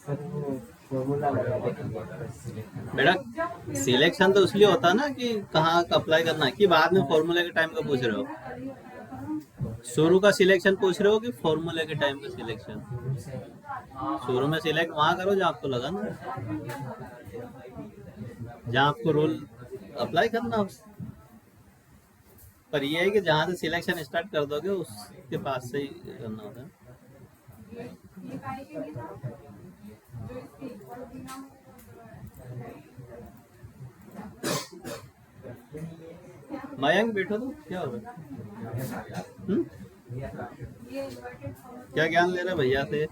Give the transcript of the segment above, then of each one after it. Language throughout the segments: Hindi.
सर वो फॉर्मूला लगाने के लिए बेटा सिलेक्शन तो इसलिए होता है ना कि कहाँ अप्लाई करना है, कि बाद में फॉर्मूले के टाइम का पूछ रहे हो? शुरू का सिलेक्शन पूछ रहे हो कि फॉर्मूले के टाइम का सिलेक्शन? शुरू से शुरू में सिलेक्ट वहां करो जहाँ आपको लगा ना, जहाँ आपको रोल अप्लाई करना हो। पर ये है कि जहाँ से सिलेक्शन स्टार्ट कर दोगे उसके पास से ही करना होता है। मयंक बैठो तो क्या होगा? क्या ज्ञान ले रहे भैया से?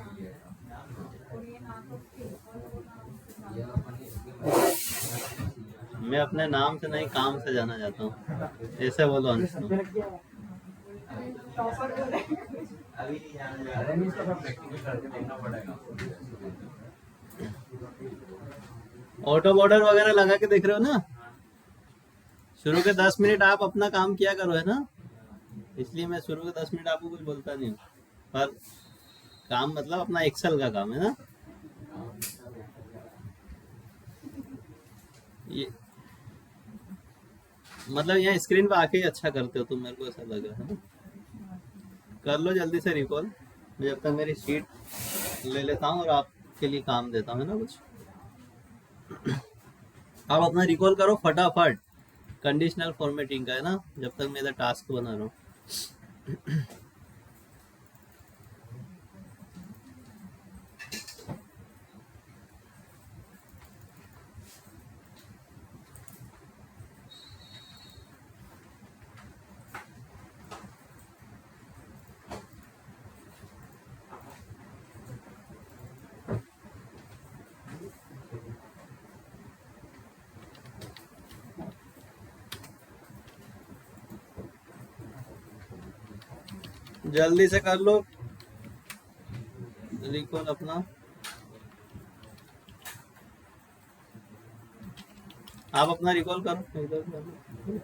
मैं अपने नाम से नहीं काम से जाना चाहता हूँ, ऐसे बोलो अंश को। ऑटो बॉर्डर वगैरह लगा के देख रहे हो ना? शुरू के 10 मिनट आप अपना काम किया करो, है ना? इसलिए मैं शुरू के 10 मिनट आपको कुछ बोलता नहीं हूँ। पर काम मतलब अपना एक्सेल का काम है ना ये। मतलब यहाँ स्क्रीन पे आके ही अच्छा करते हो तुम, मेरे को ऐसा लग रहा है ना। कर लो जल्दी से रिकॉल, मैं जब तक मेरी शीट ले लेता हूँ और आपके लिए काम देता हूँ, है ना कुछ। आप अपना रिकॉल करो फटाफट, कंडीशनल फॉर्मेटिंग का है ना, जब तक मैं इधर टास्क बना रहा हूँ। जल्दी से कर लो रिकॉल अपना। आप अपना रिकॉल करो इधर करो।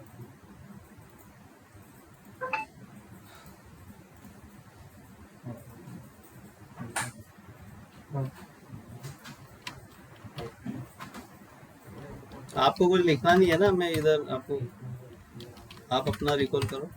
आपको कुछ लिखना नहीं है ना, मैं इधर आपको, आप अपना रिकॉल करो।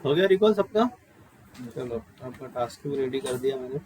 हो गया रिकॉल सबका? चलो आपका टास्क भी रेडी कर दिया मैंने।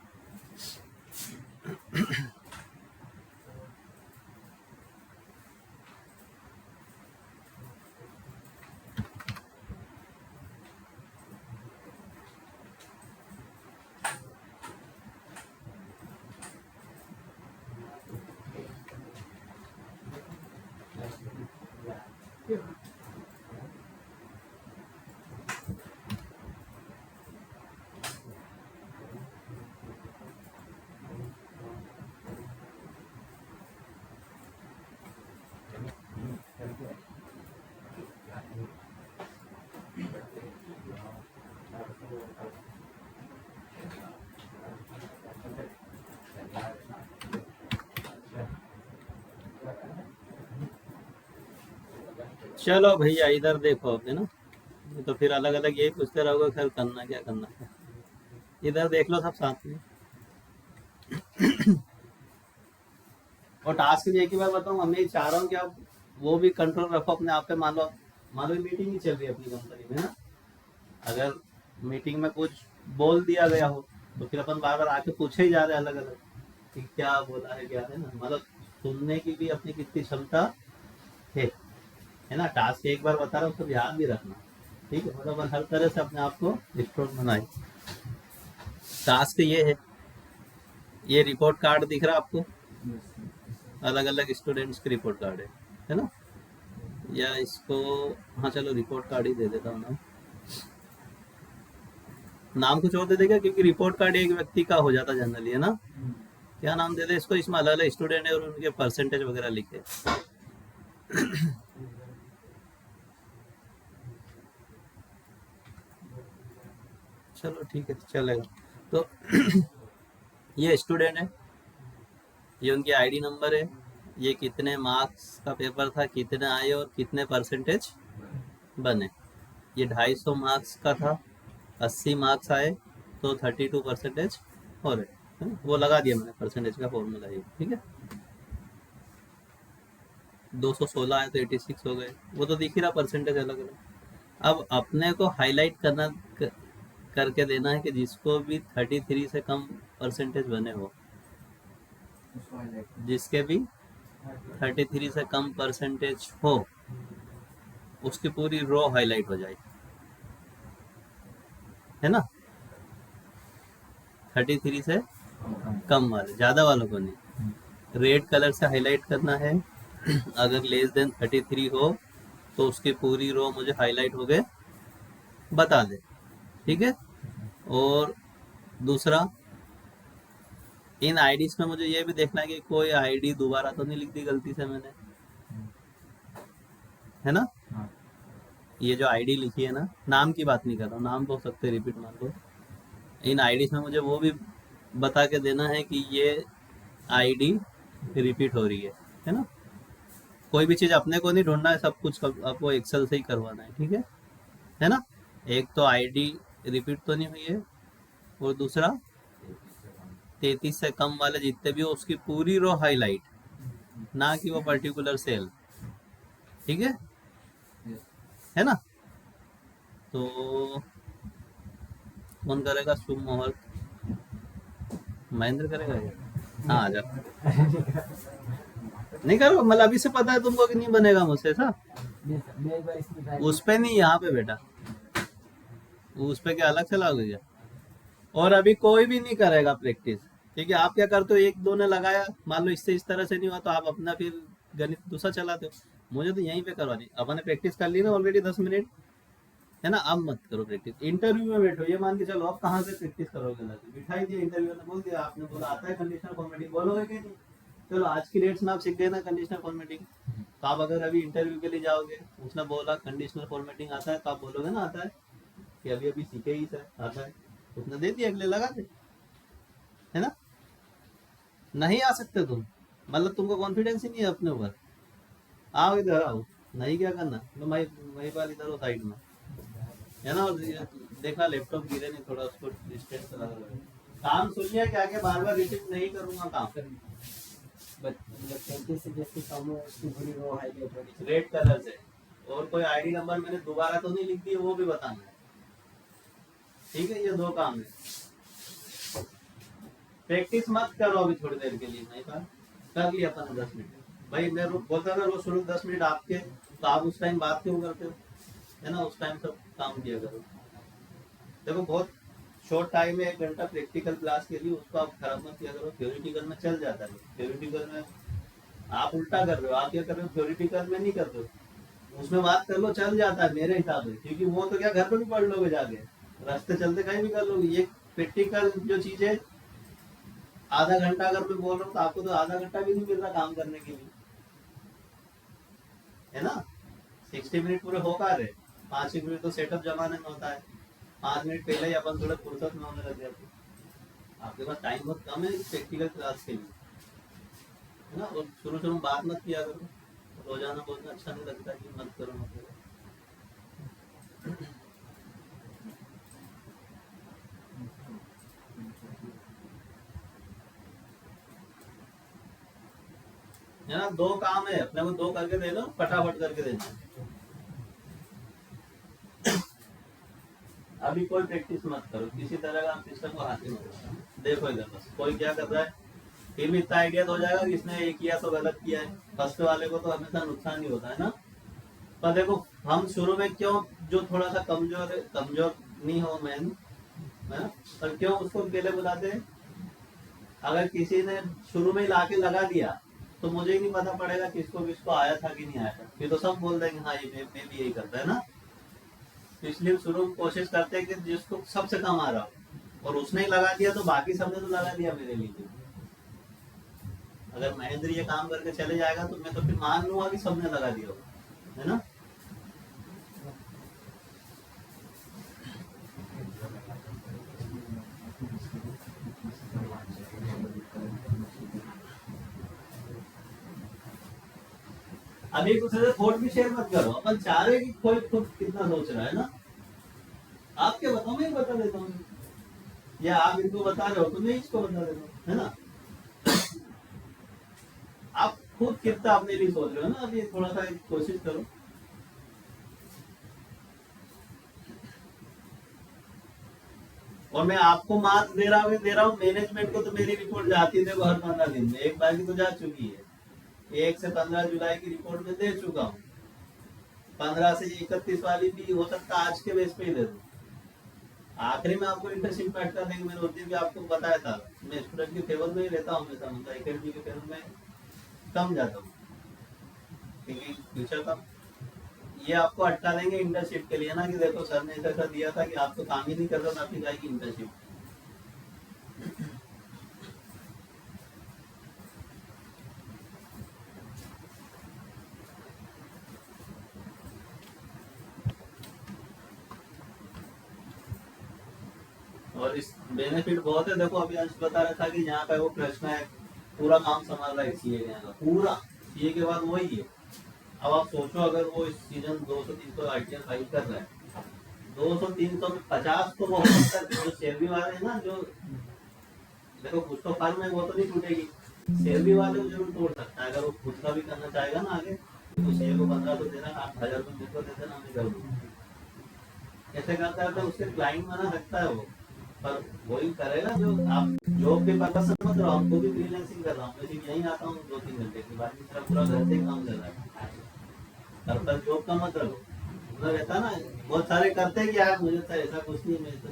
चलो भैया इधर देखो अब, है ना, ये तो फिर अलग अलग यही पूछते रहोगे फिर करना क्या करना क्या। इधर देख लो सब साथ में। और टास्क भी एक ही बार बताऊँ, मैं चाह रहा हूँ कि आप वो भी कंट्रोल रखो अपने आप पे। मान लो मीटिंग ही चल रही है अपनी कंपनी में ना, अगर मीटिंग में कुछ बोल दिया गया हो तो फिर अपन बार बार आके पूछे ही जा रहे हैं अलग अलग कि क्या बोला है क्या है ना, मतलब सुनने की भी अपनी कितनी क्षमता है ना। टास्क एक बार बता रहा हूँ तो ध्यान भी रखना, ठीक है, मतलब हर तरह से अपने आप को स्ट्रॉन्ग बनाए। टास्क ये है, ये रिपोर्ट कार्ड दिख रहा है आपको, अलग अलग स्टूडेंट्स के रिपोर्ट कार्ड है ना, या इसको, हाँ चलो रिपोर्ट कार्ड ही दे देता हूँ ना, नाम कुछ और दे देगा क्योंकि रिपोर्ट कार्ड एक व्यक्ति का हो जाता जनरली, है ना। क्या नाम दे दे इसको, इसमें अलग अलग स्टूडेंट है और उनके परसेंटेज वगैरह लिखे। चलो ठीक है चलेगा। तो ये स्टूडेंट है, ये उनकी आईडी नंबर है, ये कितने मार्क्स का पेपर था, कितने आए और कितने परसेंटेज बने। ये 250 मार्क्स का था, 80 मार्क्स आए तो 32 परसेंटेज हो रहे, है ना? वो लगा दिया मैंने परसेंटेज का फॉर्मूला ये, ठीक है। 216 आए तो 86 हो गए, वो तो दिख ही रहा परसेंटेज अलग अलग। अब अपने को हाईलाइट करके देना है कि जिसको भी 33 से कम परसेंटेज बने हो, जिसके भी 33 से कम परसेंटेज हो उसकी पूरी रो हाईलाइट हो जाए, है ना। 33 से कम वाले, ज्यादा वालों को नहीं, रेड कलर से हाईलाइट करना है। अगर लेस देन 33 हो तो उसकी पूरी रो मुझे हाईलाइट हो गए बता दे, ठीक है। और दूसरा, इन आईडीज में मुझे ये भी देखना है कि कोई आईडी दोबारा तो नहीं लिख दी गलती से मैंने, है ना। ये जो आईडी लिखी है ना, नाम की बात नहीं कर रहा हूँ, नाम तो हो सकते रिपीट मान लो। इन आईडीज में मुझे वो भी बता के देना है कि ये आईडी रिपीट हो रही है ना। कोई भी चीज अपने को नहीं ढूंढना है, सब कुछ आपको एक्सेल से ही करवाना है, ठीक है ना। एक तो आईडी रिपीट तो नहीं हुई है, और दूसरा 33 से कम वाले जितने भी हो उसकी पूरी रो हाईलाइट, ना कि वो पर्टिकुलर सेल, ठीक है ना। तो कौन करेगा, शुभ मुहूर्त महेंद्र करेगा ये, हाँ आ जाओ। नहीं करो, मतलब अभी से पता है तुमको कि नहीं बनेगा मुझसे ऐसा। उस पे नहीं, यहाँ पे बेटा, उस पे क्या अलग से लाओगे क्या। और अभी कोई भी नहीं करेगा प्रैक्टिस, क्योंकि आप क्या करते हो, एक दो ने लगाया, मान लो इससे इस तरह से नहीं हुआ तो आप अपना फिर गणित दूसरा चलाते हो। मुझे तो यहीं पे करवानी, अपन ने प्रैक्टिस कर ली ना ऑलरेडी 10 मिनट, है ना। अब मत करो प्रैक्टिस, इंटरव्यू में बैठो, ये मान के चलो अब कहाँ से प्रैक्टिस करोगे, बिठाई दिया इंटरव्यू में, बोल दिया आपने, बोला आता है कंडीशनल फॉर्मेटिंग, बोलोगे कि नहीं। चलो आज की डेट्स में आप सीख गए ना कंडीशनल फॉर्मेटिंग, तो आप अगर अभी इंटरव्यू के लिए जाओगे, उसने बोला कंडीशनल फॉर्मेटिंग आता है, तो आप बोलोगे ना आता है, कि अभी अभी सीखे ही सर आता है, उसने दे दिया अगले लगा दे, है ना। नहीं आ सकते तुम, मतलब तुमको कॉन्फिडेंस ही नहीं है अपने ऊपर। आओ इधर आओ, नहीं क्या करना, तो वही बार इधर हो साइड में, है ना। और देखा लैपटॉप गिरे नहीं, थोड़ा उसको डिस्टेंस लगा रहा। काम सुन लिया क्या, के बार बार रिपीट नहीं करूंगा काम। से जैसे काम है उसकी पूरी रो हाईलाइट रेड कलर से, और कोई आईडी नंबर मैंने दोबारा तो नहीं लिख दिया, वो भी बताना है, ठीक है, ये 2 काम है। प्रैक्टिस मत करो अभी थोड़ी देर के लिए, नहीं कर लिया अपन 10 मिनट। भाई मैं बोलता था रोज शुरू 10 मिनट आपके, तो आप उस टाइम बात क्यों करते हो, है ना? उस टाइम सब काम किया करो। देखो बहुत शॉर्ट टाइम है, 1 घंटा प्रैक्टिकल क्लास के लिए, उसको आप खराब मत किया करो। थ्योरेटिकल में चल जाता है, थ्योरेटिकल में आप उल्टा कर रहे हो। आप क्या कर रहे हो, थ्योरेटिकल में नहीं कर रहे हो, उसमें बात कर लो, चल जाता है मेरे हिसाब से। क्योंकि वो तो क्या घर पे भी पढ़ लोगे, जाके रास्ते चलते कहीं भी कर लोगे। ये प्रैक्टिकल जो चीज है, आधा घंटा अगर मैं बोल रहा हूँ तो आपको तो आधा घंटा भी नहीं मिल रहा काम करने के लिए, है ना? 60 मिनट पूरे हो पा रहे, 5 मिनट तो सेटअप जमाने में होता है, 5 मिनट पहले ही अपन थोड़ा फुर्सत में होने लग जाते। आपके पास टाइम बहुत कम है प्रैक्टिकल क्लास के लिए, है ना? और शुरू शुरू में बात मत किया करो, रोजाना बोलना अच्छा नहीं लगता कि मत करो मत करो। है ना? 2 काम है अपने को, 2 करके दे दो, फटाफट करके देना। अभी कोई प्रैक्टिस मत करो, किसी तरह का सिस्टम को हासिल मत करो। देखो इधर बस कोई क्या कर रहा है, फिर भी इतना आइडिया तो हो जाएगा कि इसने ये किया तो गलत किया है। फर्स्ट वाले को तो हमेशा नुकसान ही होता है ना। पर देखो हम शुरू में क्यों, जो थोड़ा सा कमजोर है, कमजोर नहीं हो मैन, है ना? पर क्यों उसको पहले बुलाते हैं? अगर किसी ने शुरू में ही लाके लगा दिया तो मुझे ही नहीं पता पड़ेगा किसको किसको आया था कि नहीं आया था, फिर तो सब बोल देंगे हाँ ये मैं भी यही करता है ना। तो इसलिए शुरू में कोशिश करते हैं कि जिसको सबसे कम आ रहा हो, और उसने ही लगा दिया तो बाकी सबने तो लगा दिया मेरे लिए। अगर महेंद्र ये काम करके चले जाएगा तो मैं तो फिर मान लूंगा कि सबने लगा दिया होगा, है ना? अभी दूसरे से थॉट भी शेयर मत करो, अपन चाह रहे कि कोई खुद कितना सोच रहा है ना। आप क्या बताओ, मैं बता देता हूँ, या आप इनको बता रहे हो तो मैं इसको बता देता हूँ, है ना? आप खुद कितना अपने लिए सोच रहे हो ना, अभी थोड़ा सा कोशिश करो। और मैं आपको मार्क्स दे रहा हूँ मैनेजमेंट को, तो मेरी रिपोर्ट जाती है देखो हर 15 दिन में, एक बार की तो जा चुकी है। 1 से 15 जुलाई की रिपोर्ट में दे चुका हूँ, 15 से 31 वाली भी हो सकता आज के बेस पे ही दे दूँ। आखिरी में आपको इंटर्नशिप ऐड कर देंगे। मैंने उस दिन भी आपको बताया था, मैं स्टूडेंट के फेवर में ही रहता हूँ हमेशा, मतलब एकेडमी के फेवर में कम जाता हूँ, क्योंकि फ्यूचर का ये आपको अटका देंगे इंटर्नशिप के लिए ना, कि देखो सर ने ऐसा दिया था कि आप तो काम ही नहीं कर रहे हो, आपकी जाएगी इंटर्नशिप। और इस बेनिफिट बहुत है। देखो अभी अंश बता रहा था कि यहाँ पे वो प्रश्न है, पूरा काम संभाल रहा है सीए का, पूरा सीए के बाद वही है। अब आप सोचो अगर वो इस सीजन 200-300 आईटीआर फाइल कर रहा है, 200-300 में 50 तो वो हो सकता है। जो सैलरी वाले हैं ना, जो देखो कुछ तो फर्म है वो तो नहीं टूटेगी, सैलरी वाले को जरूर तोड़ सकता है। अगर वो खुद का भी करना चाहेगा ना आगे, तो सीए को 1500 देना, 8000 रुपये मेरे को दे देना, मैं कर दूंगा। ऐसे करता है तो उसके क्लाइंट बना सकता है वो, पर वही करेगा जो आप जॉब के पर्पज से मत रहो। हमको भी फ्रीलांसिंग कर रहा हूँ, मैं सिर्फ यहीं आता हूँ 2-3 घंटे के बाद, मेरा पूरा घर से ही काम चल रहा है। पर्पज जॉब का मत रखो, रहता ना। बहुत सारे करते हैं कि यार मुझे तो ऐसा कुछ नहीं, मैं तो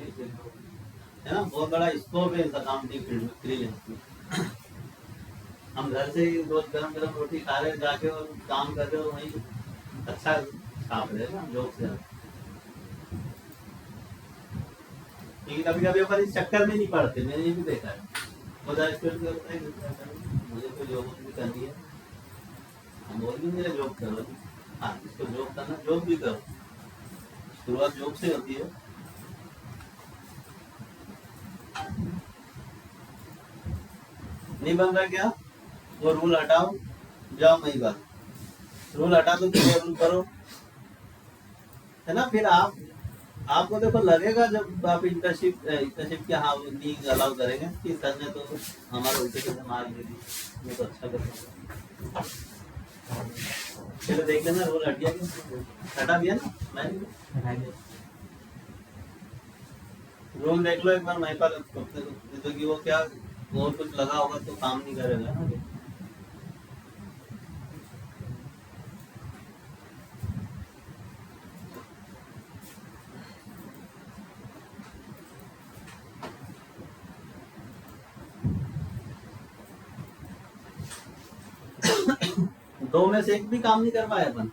है ना, बहुत बड़ा स्कोप है इस अकाउंटिंग फील्ड में, फ्रीलांस में। हम घर से ही रोज गरम गरम रोटी खा रहे जाके और काम कर रहे हो, वही अच्छा छाप रहे ना जॉब से। क्योंकि कभी कभी अपन इस चक्कर में नहीं पड़ते, मैंने ये भी देखा है। खुदा स्टूडेंट करता है मुझे कोई जॉब भी करनी है, हम बोल भी मेरे जॉब करो, हाँ इसको जॉब करना, जॉब भी करो, शुरुआत जॉब से होती है। नहीं बन रहा क्या, वो रूल हटाओ, जाओ वही बात, रूल हटा दो, रूल करो, है ना? फिर आपको देखो लगेगा जब आप इंटर्नशिप के हाँ नहीं अलाउ करेंगे कि सर ने तो हमारे उल्टे से मार दे दी, ये तो अच्छा कर, चलो देख लेना रोल हट गया, हटा दिया ना मैंने, रूल देख लो एक बार महिपाल, तो कि वो क्या और कुछ लगा होगा तो काम नहीं करेगा ना। 2 में से एक भी काम नहीं कर पाए अपन,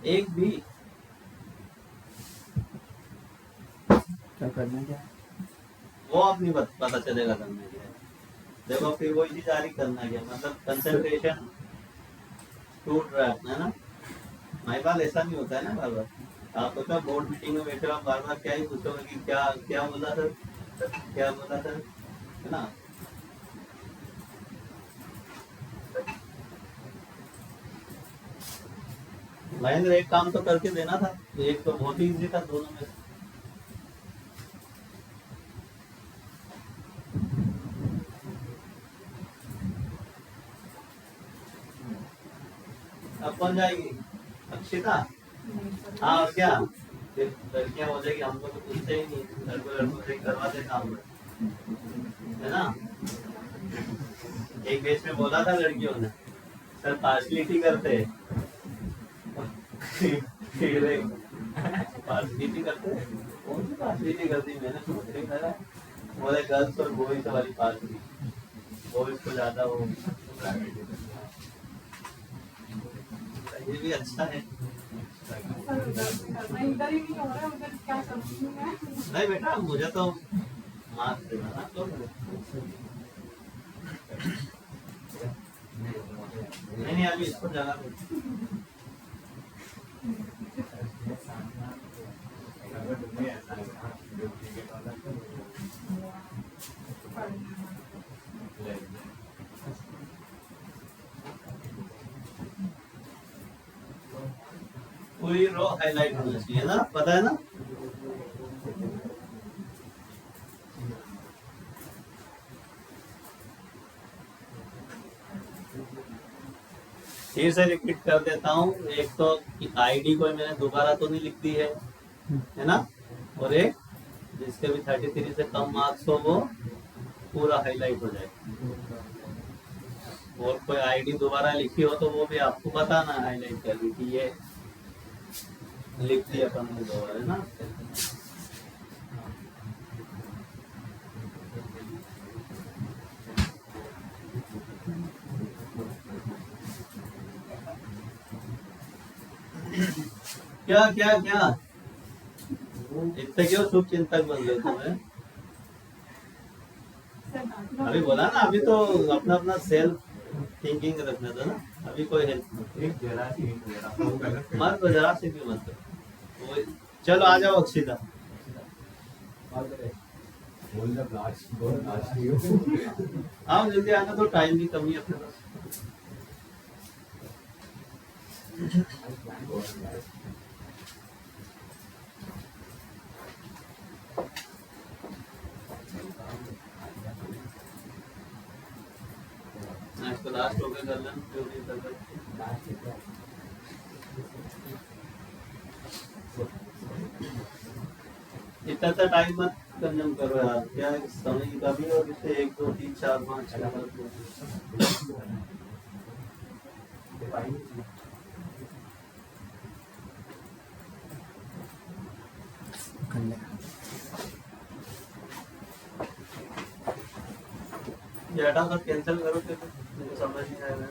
एक भी। क्या करना क्या? वो अपनी पता चलेगा करना क्या है। देखो फिर वही चीज जारी करना क्या, मतलब कंसंट्रेशन टूट रहा है ना। हमारे पास ऐसा नहीं होता है ना बार बार। आप तो बोर्ड मीटिंग में बैठे हो, आप बार बार क्या ही पूछोगे कि क्या क्या बोला सर, क्या बोला सर, है ना। महेंद्र एक काम तो करके देना था, एक तो बहुत ही इजी था दोनों में। अब कौन जाएगी? अक्षिता। हाँ और क्या, फिर लड़कियां हो जाएगी, हमको तो पूछते ही नहीं, लड़कों से करवाते काम, है ना। एक बेच में बोला था लड़कियों ने, सर पार्शलिटी करते हैं। पार्शलिटी करते हैं, कौन सी पार्शलिटी करती, मैंने सोच नहीं करा। बोले गर्ल्स और बॉयज वाली पार्शलिटी, बॉयज को ज्यादा वो। ये भी अच्छा है। नहीं बेटा मुझे तो मार्क्स देना ना तो। नहीं अभी इसको जगह दो। पूरी रो हाईलाइट होना चाहिए ना, पता है ना। फिर से रिपीट कर देता हूँ, एक तो आईडी को मैंने दोबारा तो नहीं लिख दी है ना, और एक जिसके भी 33 से कम मार्क्स हो वो पूरा हाईलाइट हो जाए। और कोई आईडी दोबारा लिखी हो तो वो भी आपको बताना हाईलाइट करके कि ये लिख दिया अपन ने दोबारा, है ना। क्या क्या क्या इतने क्यों शुभ चिंतक बन गए तुम्हें? अभी बोला ना, अभी तो अपना अपना सेल्फ थिंकिंग रखना था ना, अभी कोई हेल्प मत जरा से भी मत करो। चलो आ जाओ अक्षिता। आओ जल्दी आना, तो टाइम की कमी है अपने पास। इसको लास्ट होकर कर लेना जो भी कर सकते। इतना सा टाइम मत कंज्यूम करो यार, क्या समय की कमी और इससे 1 2 3 4 5 ये हटा कर कैंसिल करो, फिर मुझे समझ नहीं आएगा ना।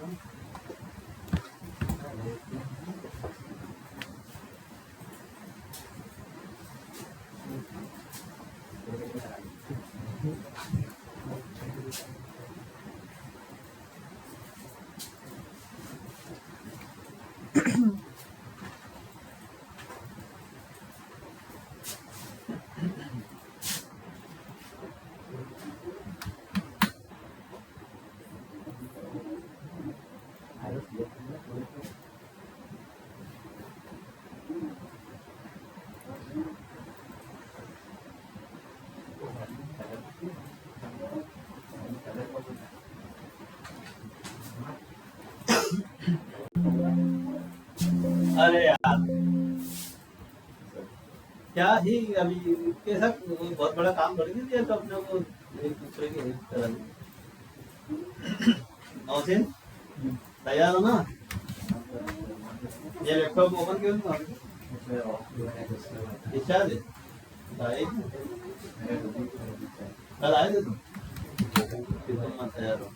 अरे यार क्या ही अभी कैसा बहुत बड़ा काम कर दिया तो अपने को एक दूसरे की हेल्प करा नौसिन तैयार हो ना ये लैपटॉप ओपन क्यों नहीं इच्छा दे आए कल आए थे तुम फिर तुम मत तैयार हो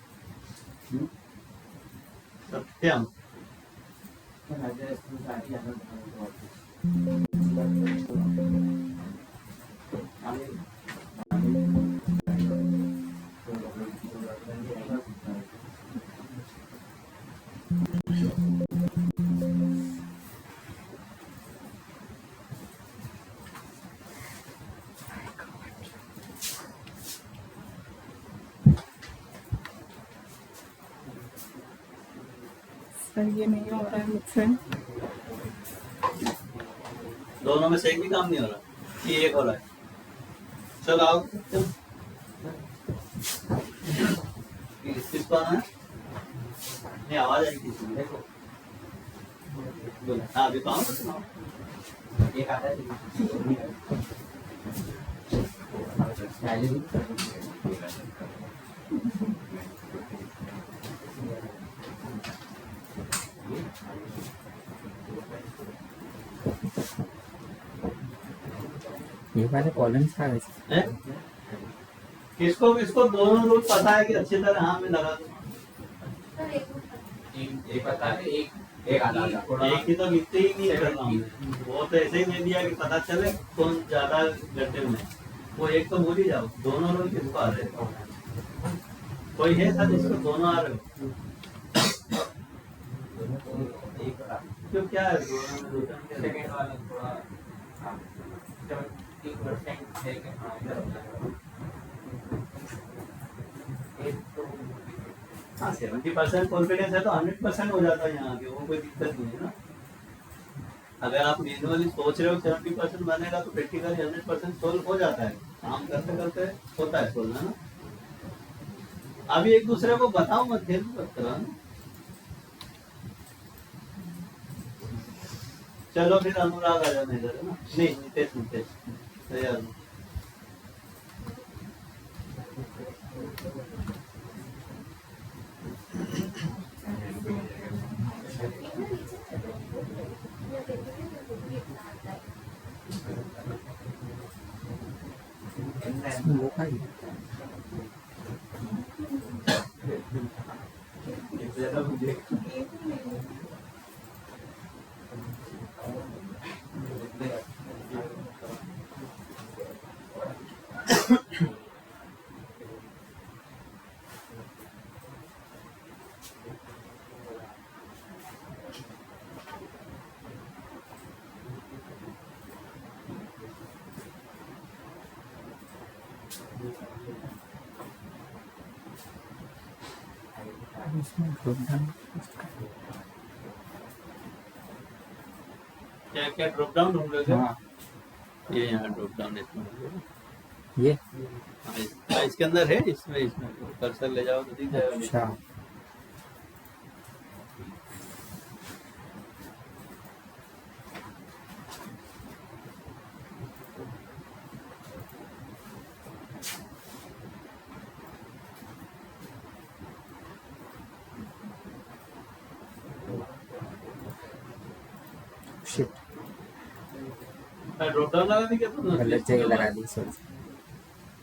सत्यम सर ये नहीं हो रहा है मुझसे। दोनों में से एक भी काम नहीं हो रहा कि एक हो रहा है चलो आओ किसको आना है नहीं आवाज आई किसी में देखो बोलो हाँ अभी काम तो सुनाओ एक आता है ये वाले कॉलम्स का वैसे हैं? किसको किसको दोनों रूल पता है कि अच्छी तरह हाँ में लगा दो एक पता है एक आधा एक ही तो लिखते ही नहीं कर रहा हूँ वो तो ऐसे ही दे दिया कि पता चले कौन ज्यादा गड्ढे में वो एक तो भूल ही जाओ दोनों रूल किसको आ रहे हैं कोई है था जिसको दोनों आ रहे हो क्यों क्या है दोनों में रिटर्न क्या है? सेकंड वाला थोड़ा 70% है कि हाँ इधर होता है एक तो हाँ 70% कॉन्फिडेंस है तो 100% हो जाता है यहाँ पे वो कोई दिक्कत नहीं है ना अगर आप मैनुअली सोच रहे हो 70% बनेगा तो प्रैक्टिकली 100% सोल्व हो जाता है काम करते करते होता है सोल्व है ना अभी एक दूसरे को बताओ मत हेल्प मत करो ना चलो फिर अनुराग आ जाना इधर है ना नहीं नितेश नितेश तैयार हो वो का ही इसमें ड्रॉप डाउन क्या क्या ड्रॉप डाउन ढूंढ रहे थे हाँ ये यहाँ ड्रॉप डाउन इसमें ये हाँ, इसके अंदर है इसमें कर्सर ले जाओ तो दिख जाएगा अच्छा शिट ड्रॉप डाउन लगा दी क्या तुमने? गलत जगह लगा दी सॉरी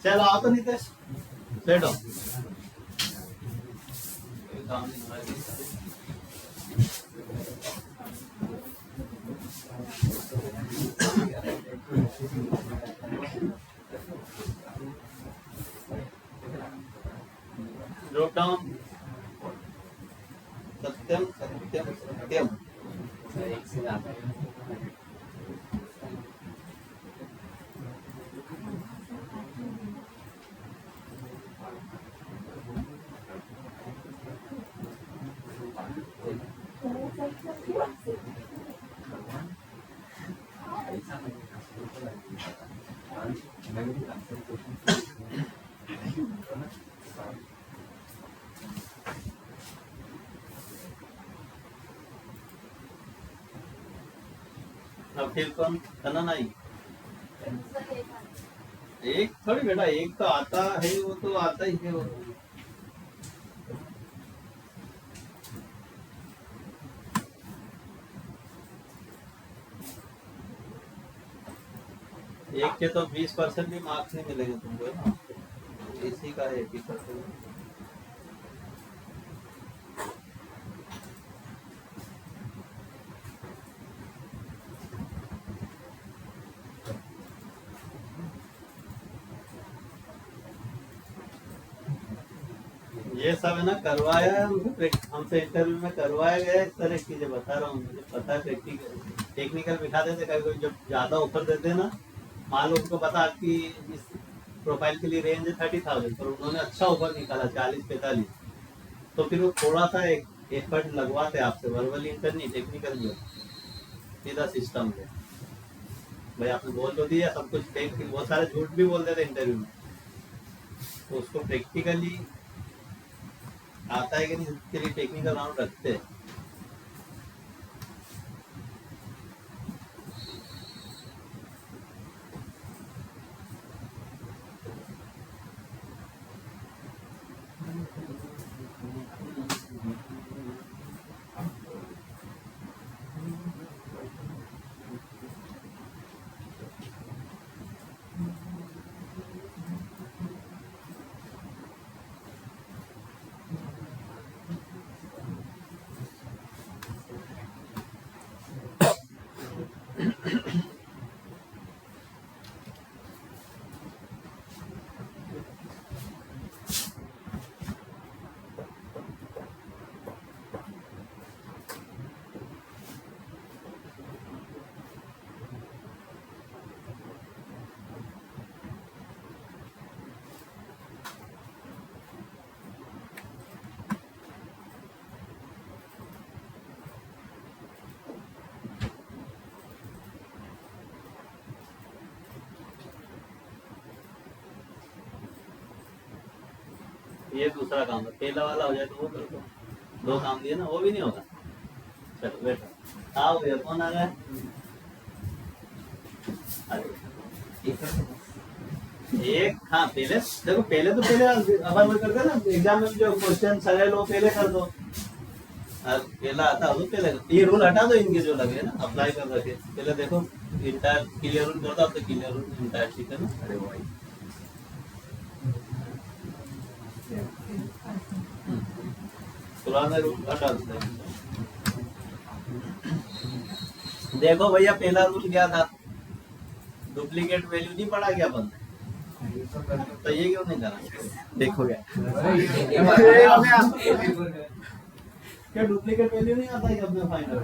चलो आओ तो नितेश बैठो काम नहीं हो रहा है। ड्रॉप डाउन सत्यम सत्यम सत्यम एक से ज्यादा अब फिर कौन करना नहीं एक थोड़ी बेटा, एक तो आता है, वो तो आता ही है वो। एक के तो 20% भी मार्क्स नहीं मिलेंगे तुमको, है ना, इसी का 80%। ये सब है ना करवाया है हमसे, इंटरव्यू में करवाया गया है, इस तरह की चीजें बता रहा हूँ, मुझे पता है। प्रैक्टिकल टेक्निकल बिठा देते कभी कभी, जब ज्यादा ऑफर देते हैं ना, मान लो उनको पता आपकी इस प्रोफाइल के लिए रेंज है 30,000, पर उन्होंने अच्छा ऑफर निकाला 40-45, तो फिर वो थोड़ा सा एक एफर्ट लगवाते आपसे, वर्बली इंटर नहीं, टेक्निकल जो सीधा सिस्टम है। भाई आपने बोल तो दिया सब कुछ, बहुत सारे झूठ भी बोल देते इंटरव्यू में, तो उसको प्रैक्टिकली आता है कि नहीं, इसके लिए टेक्निकल राउंड रखते हैं। ये दूसरा काम है, पहला वाला हो जाए तो वो कर दो, 2 काम दिए ना, वो भी नहीं होगा। चलो बैठो, आओ भैया, कौन आ रहा है? एक हाँ, पहले देखो, पहले तो अपन वो करते ना एग्जाम में, जो क्वेश्चन सरल हो पहले कर दो, पहला आता हो तो पहले। ये रूल हटा दो इनके जो लगे ना, अप्लाई कर रखे, पहले देखो इंटायर क्लियर रूल कर दो, अब तो क्लियर रूल इंटायर, ठीक है ना। अरे भाई पुराने रूल हटा दो। देखो भैया, पहला रूल क्या था, डुप्लीकेट वैल्यू नहीं पढ़ा क्या अपन ने, तो ये क्यों नहीं करा? देखोगे क्या डुप्लीकेट वैल्यू नहीं आता है अपने फाइंड आउट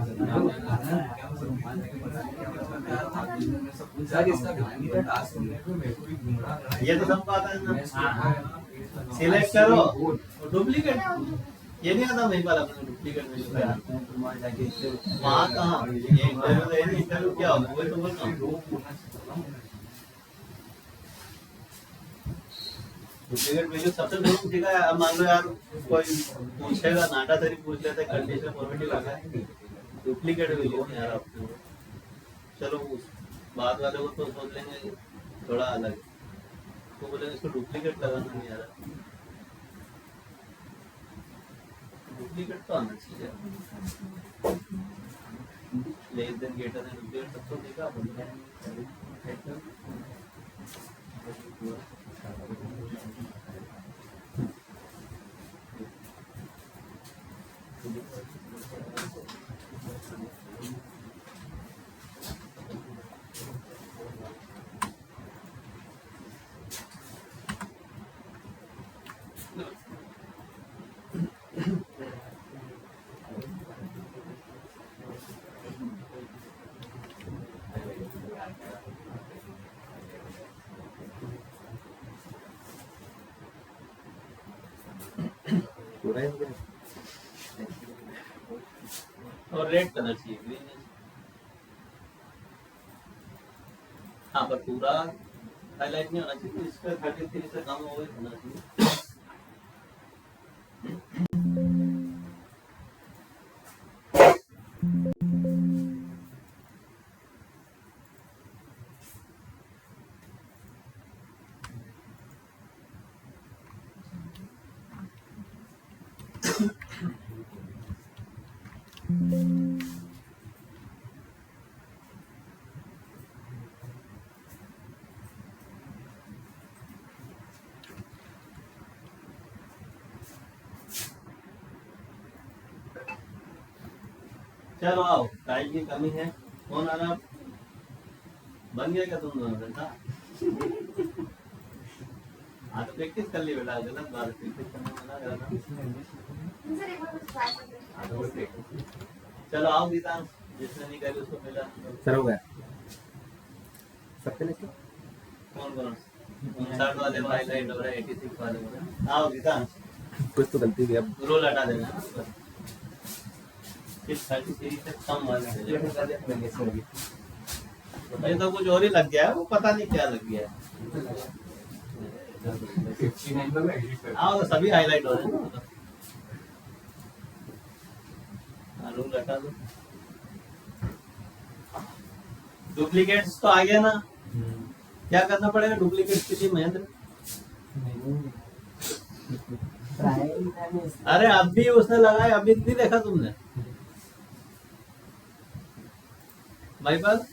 ये तो सबको आता है ना, सिलेक्ट करो डुप्लीकेट, ये नहीं आता, नहीं पता अपने डुप्लीकेट वैल्यू वहाँ कहाँ, ये इंटरव्यू क्या होगा, वही तो बोल रहा हूँ। डुप्लीकेट वैल्यू सबसे जरूर ठीक है। अब मान लो यार कोई पूछेगा, नाटा तरी पूछ लेते हैं, कंडीशन फॉर्मेटिव लगा है, डुप्लीकेट वैल्यू नहीं आ रहा आपको, चलो उस बाद वाले को तो सोच लेंगे थोड़ा अलग, तो बोलेंगे इसको डुप्लीकेट लगाना नहीं आ रहा, डुप्लीकेट तो आना चाहिए, less than greater than duplicate सब तो देखा अपन। और रेड कलर चाहिए, ग्रीन। हाँ, पर पूरा हाईलाइट नहीं होना चाहिए, इसका 33 से कम होना चाहिए। चलो आओ, टाइम की कमी है। कौन आ रहा? बन गया क्या तुम दोनों बेटा? हाँ तो प्रैक्टिस कर ली बेटा, गलत बात है, प्रैक्टिस करने में मना करा था। हाँ, तो practice। चलो आओ गीतांश, जिसने नहीं करी उसको मिला। सर हो गया सबके लेके कौन कौन? 59 वाले हाईलाइट हो रहा है, 86 वाले हो रहा है। आओ गीतांश, कुछ तो गलती हुई अब रोल हटा देना। 33 से कम वाले हैं। ये तो कुछ और ही लग गया है, वो पता नहीं क्या लग गया है। हाँ तो सभी हाईलाइट हो रहे हैं ना। हाँ, रूल हटा दो। डुप्लीकेट्स तो आ गया ना? क्या करना पड़ेगा डुप्लीकेट्स के लिए महेंद्र? अरे अभी उसने लगाया, अभी नहीं देखा तुमने भाई पर?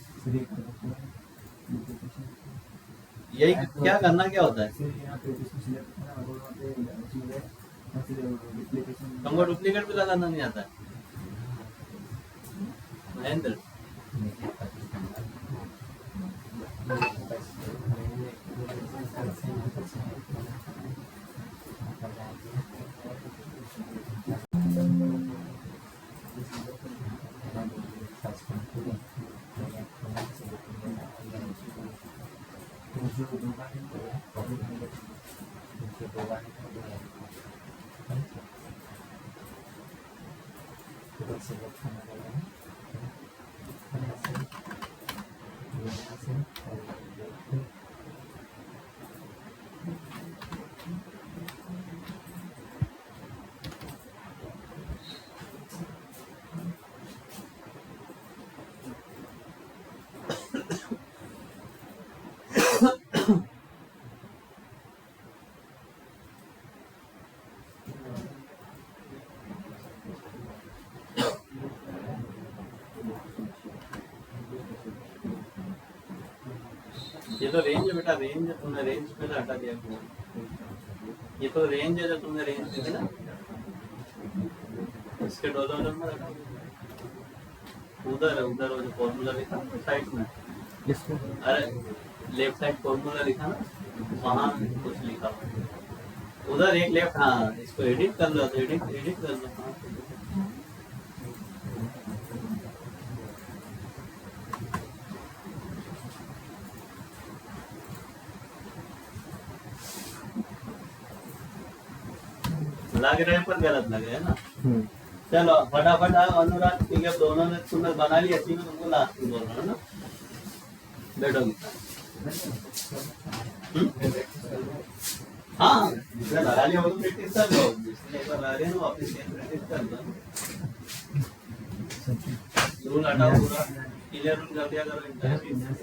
यही क्या करना क्या होता है? तुमको डुप्लीकेट भी लगाना नहीं आता है महेंद्र? ये तो रेंज है बेटा, रेंज है, तुमने रेंज पहले हटा दिया क्यों? ये तो रेंज है जो तुमने रेंज दी थी ना, इसके डॉलर नंबर हटा दिया। उधर है, उधर वो जो फॉर्मूला लिखा साइड में, अरे लेफ्ट साइड फॉर्मूला लिखा ना, वहाँ कुछ लिखा उधर एक लेफ्ट। हाँ इसको एडिट कर लो, तो एडिट कर लो। हाँ लग रहे हैं पर गलत लगे है ना। चलो फटाफट आओ अनुराग, ठीक है दोनों ने तुमने बना लिया, इसी में तुमको लास्ट में बोल रहा हूँ ना, बैठो। हाँ जिसने लगा लिया वो तो प्रैक्टिस कर लो, जिसने एक बार लगा लिया ना वापस प्रैक्टिस कर लो। रूल हटाओ पूरा, क्लियर रूल कर दिया करो,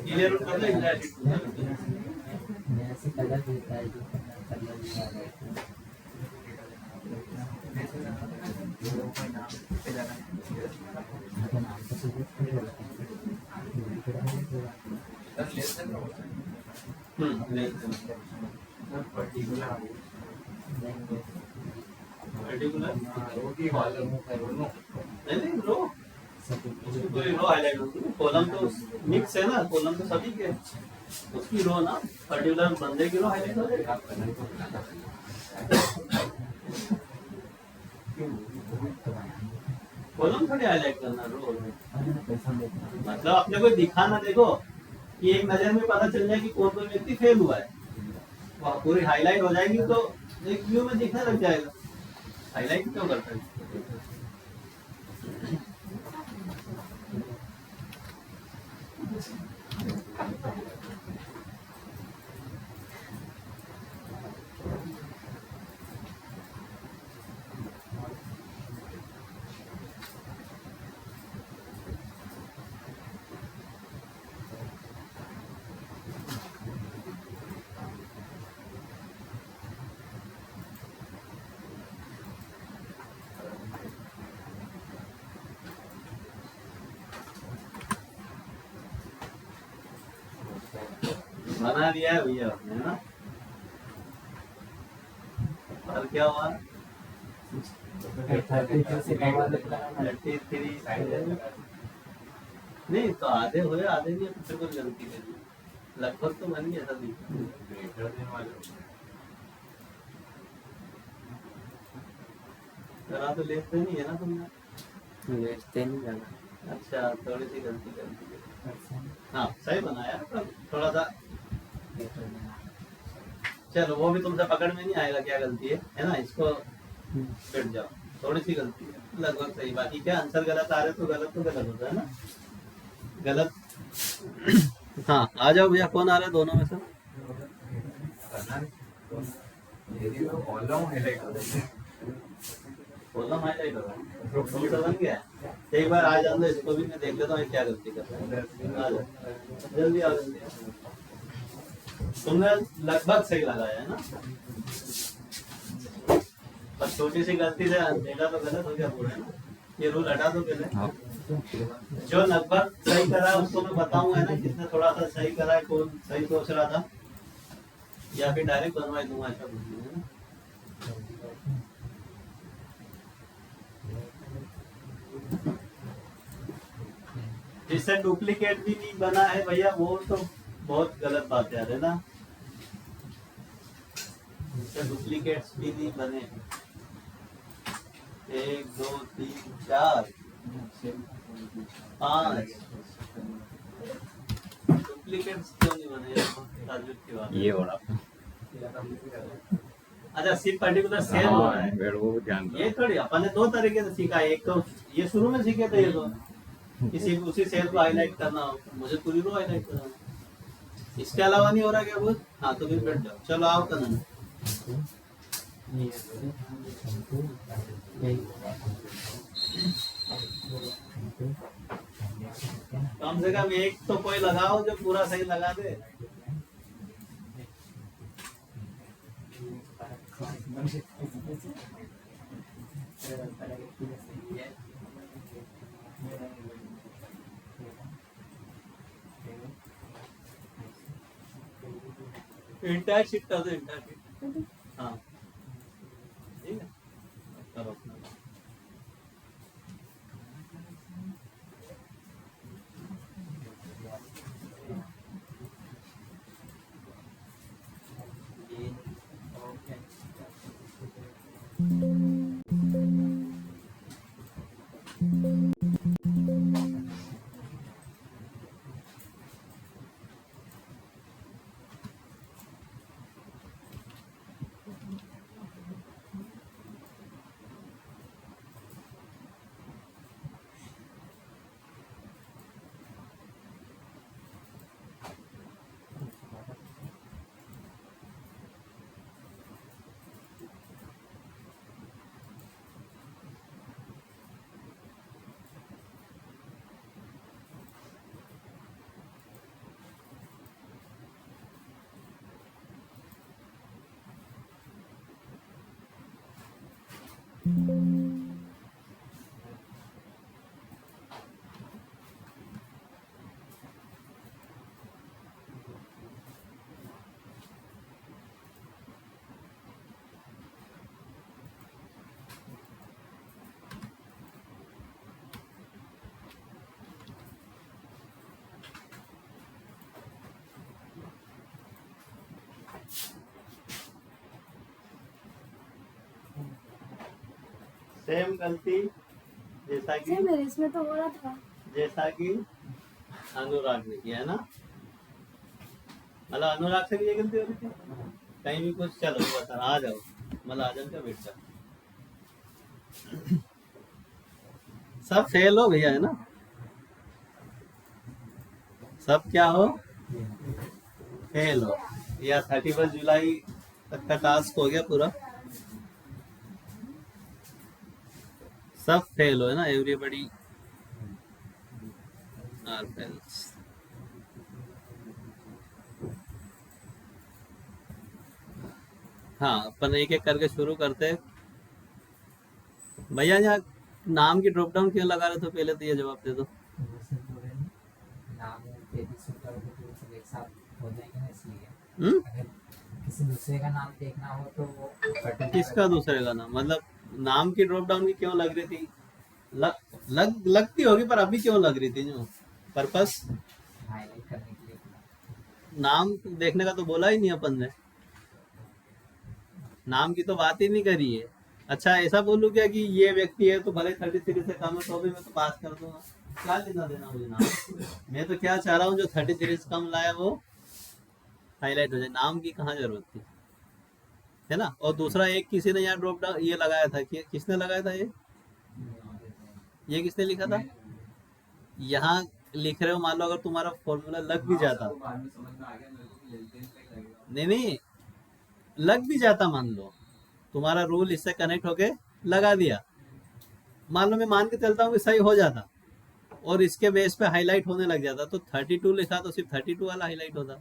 क्लियर रूल कर लो, इंटरएक्टिव पर्टिकुलर नहीं रो, कोई रो हाईलाइट होती है, कॉलम तो मिक्स है ना, कॉलम तो सभी के, उसकी रो ना पर्टिकुलर बंदे की रो हाईलाइट हो जाएगी। कॉलम थोड़ी हाईलाइट करना, रो मतलब अपने को दिखाना, देखो कि एक नजर में पता चल जाए कि कौन कोई व्यक्ति फेल हुआ है, वहाँ पूरी हाईलाइट हो जाएगी तो एक व्यू में दिखने लग जाएगा। हाईलाइट क्यों करता है? बना दिया है भैया आपने ना, और क्या हुआ? 33 नहीं तो आधे हुए आधे नहीं तो फिर कुछ गलती करी लगभग तो बन गया सभी करा तो लेते नहीं है ना तुमने लेते नहीं जाना। अच्छा थोड़ी सी गलती कर दी अच्छा, हाँ सही बनाया पर थोड़ा सा ये तो नहीं। चलो वो भी तुमसे पकड़ में नहीं आएगा क्या गलती है ना इसको बैठ जाओ थोड़ी सी गलती है लगभग सही बाकी क्या आंसर गलत आ रहे तो गलत होता है ना गलत हाँ आ जाओ भैया कौन आ रहा है दोनों में से कॉलम हाईलाइट हो रहा है तुम तो बन गया एक बार आ जाओ इसको भी मैं देख लेता हूँ क्या गलती कर रहा है आ जाओ जल्दी आओ जल्दी आओ। तुमने लगभग सही लगाया है ना बस छोटी सी गलती से डेटा तो गलत हो गया पूरा है ना ये रूल हटा दो पहले जो लगभग सही करा है उसको मैं बताऊंगा ना किसने थोड़ा सा सही करा है कौन सही सोच रहा था या फिर डायरेक्ट बनवा दूंगा ऐसा कुछ नहीं है ना जिससे डुप्लीकेट भी नहीं बना है भैया वो तो बहुत गलत बात है ना जिससे डुप्लीकेट्स भी नहीं बने 1 2 3 4 5 डुप्लीकेट्स क्यों नहीं बने ताज्जुब की बात है। ये हो रहा अच्छा सिर्फ पर्टिकुलर सेल हो रहा है मेरे को ध्यान ये थोड़ी अपन ने दो तरीके से सीखा है एक तो ये शुरू में सीखे थे ये तो किसी उसी सेल को हाईलाइट करना हो मुझे पूरी रो हाईलाइट करना इसके अलावा नहीं हो रहा क्या कुछ हाँ तो फिर बैठ जाओ चलो आओ कनन कम से कम एक तो कोई लगाओ जो पूरा सही लगा दे इंटायर शीट कर दो इंटायर शीट हाँ ठीक है करो अपना सेम गलती जैसा कि सेम है इसमें तो हो रहा था जैसा कि अनुराग ने किया है ना मतलब अनुराग से भी ये गलती हो रही थी कहीं भी कुछ चलो बता आ जाओ मतलब आ जाओ क्या बैठ जाओ सब फेल हो भैया है ना सब क्या हो फेल हो या 31 जुलाई तक का टास्क हो गया पूरा सब फेल हो है ना एवरीबॉडी आर फेल्स हाँ अपन एक एक करके शुरू करते भैया यहाँ नाम की ड्रॉप डाउन क्यों लगा रहे थे पहले तो ये जवाब दे दो नाम एक साथ हो जाएंगे ना इसलिए हम्म अगर किसी दूसरे का नाम देखना हो तो वो किसका दूसरे का नाम मतलब नाम की ड्रॉप डाउन की क्यों लग रही थी लगती होगी पर अभी क्यों लग रही थी जो पर्पस हाईलाइट करने के लिए पूरा। नाम देखने का तो बोला ही नहीं अपन ने, नाम की तो बात ही नहीं करी है। अच्छा ऐसा बोलूं क्या कि ये व्यक्ति है तो भले 33 से कम है तो भी मैं तो पास कर दूंगा, क्या लेना देना मुझे नाम। मैं तो क्या चाह रहा हूँ जो 33 से कम लाया वो हाईलाइट हो जाए, नाम की कहाँ जरूरत थी, है ना। और दूसरा एक किसी ने यहाँ ड्रॉप डाउन ये लगाया था कि किसने लगाया था ये किसने लिखा था, यहाँ लिख रहे हो मान लो अगर तुम्हारा फॉर्मूला लग भी जाता, नहीं नहीं लग भी जाता, मान लो तुम्हारा रूल इससे कनेक्ट होके लगा दिया, मान लो मैं मान के चलता हूँ कि सही हो जाता और इसके बेस पे हाईलाइट होने लग जाता, तो 32 लिखा तो सिर्फ 32 वाला हाईलाइट होता,